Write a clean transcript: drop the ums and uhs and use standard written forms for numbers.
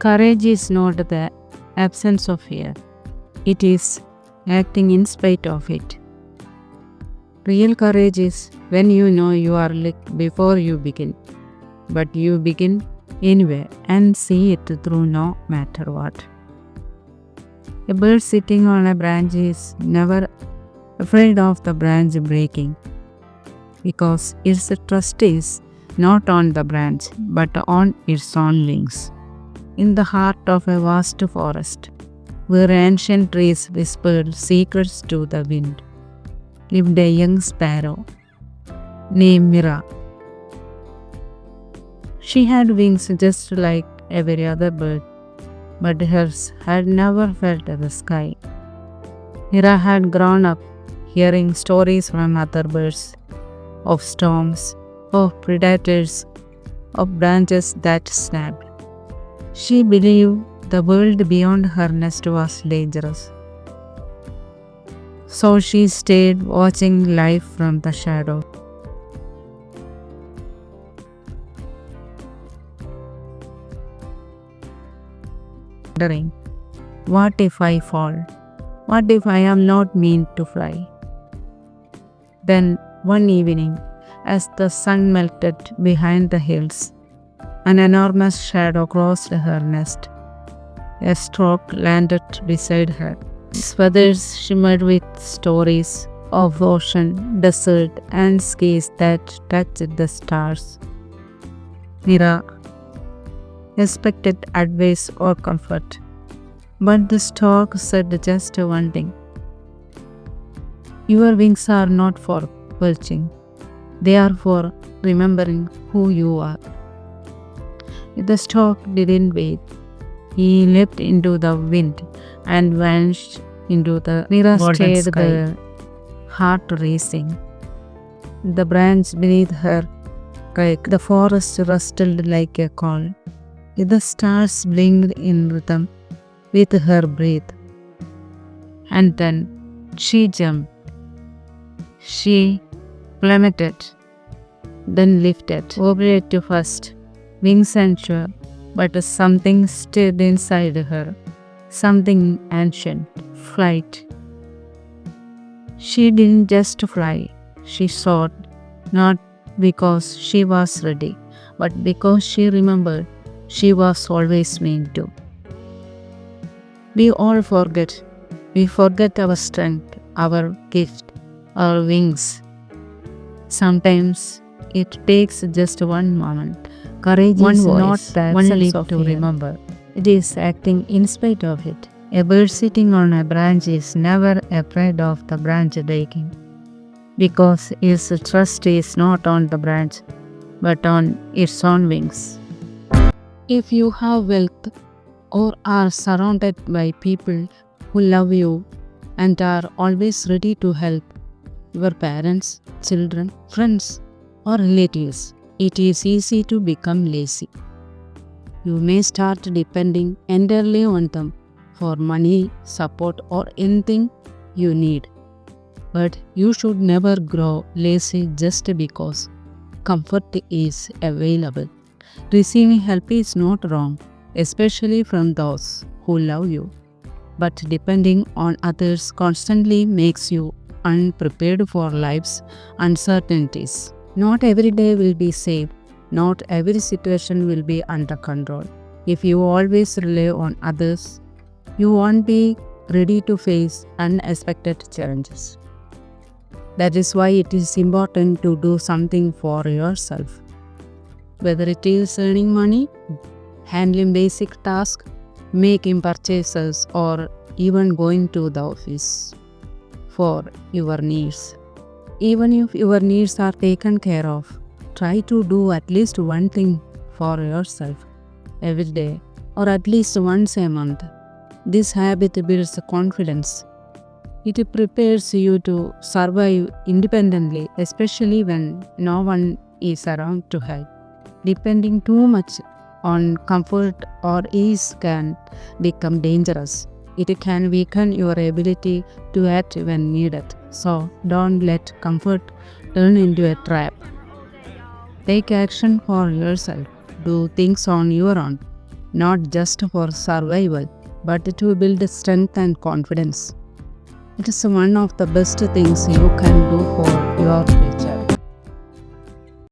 Courage is not the absence of fear, it is acting in spite of it. Real courage is when you know you are licked before you begin, but you begin anyway and see it through no matter what. A bird sitting on a branch is never afraid of the branch breaking because its trust is not on the branch but on its own wings. In the heart of a vast forest, where ancient trees whispered secrets to the wind, lived a young sparrow named Mira. She had wings just like every other bird, but hers had never felt the sky. Mira had grown up hearing stories from other birds of storms, of predators, of branches that snapped. She believed the world beyond her nest was dangerous. So she stayed watching life from the shadow. Wondering, what if I fall? What if I am not meant to fly? Then one evening, as the sun melted behind the hills, an enormous shadow crossed her nest. A stork landed beside her. Its feathers shimmered with stories of ocean, desert, and skies that touched the stars. Mira expected advice or comfort, but the stork said just one thing: your wings are not for perching, they are for remembering who you are. The stork didn't wait. He leapt into the wind and vanished into the Mira stayed there, heart racing. The branch beneath her cracked. The forest rustled like a call. The stars blinked in rhythm with her breath. And then she jumped. She plummeted, then lifted, obeyed to first, wings unsure, but something stirred inside her, something ancient, flight. She didn't just fly, she soared, not because she was ready, but because she remembered she was always meant to. We all forget. We forget our strength, our gift, our wings. Sometimes it takes just one moment. Courage is not the absence of fear. Remember. It is acting in spite of it. A bird sitting on a branch is never afraid of the branch breaking, because its trust is not on the branch, but on its own wings. If you have wealth or are surrounded by people who love you and are always ready to help, your parents, children, friends, or relatives, it is easy to become lazy. You may start depending entirely on them for money, support, or anything you need. But you should never grow lazy just because comfort is available. Receiving help is not wrong, especially from those who love you. But depending on others constantly makes you unprepared for life's uncertainties. Not every day will be safe. Not every situation will be under control. If you always rely on others, you won't be ready to face unexpected challenges. That is why it is important to do something for yourself. Whether it is earning money, handling basic tasks, making purchases, or even going to the office for your needs. Even if your needs are taken care of, try to do at least one thing for yourself every day or at least once a month. This habit builds confidence. It prepares you to survive independently, especially when no one is around to help. Depending too much on comfort or ease can become dangerous. It can weaken your ability to act when needed. So don't let comfort turn into a trap. Take action for yourself. Do things on your own. not just for survival, but to build strength and confidence. It is one of the best things you can do for your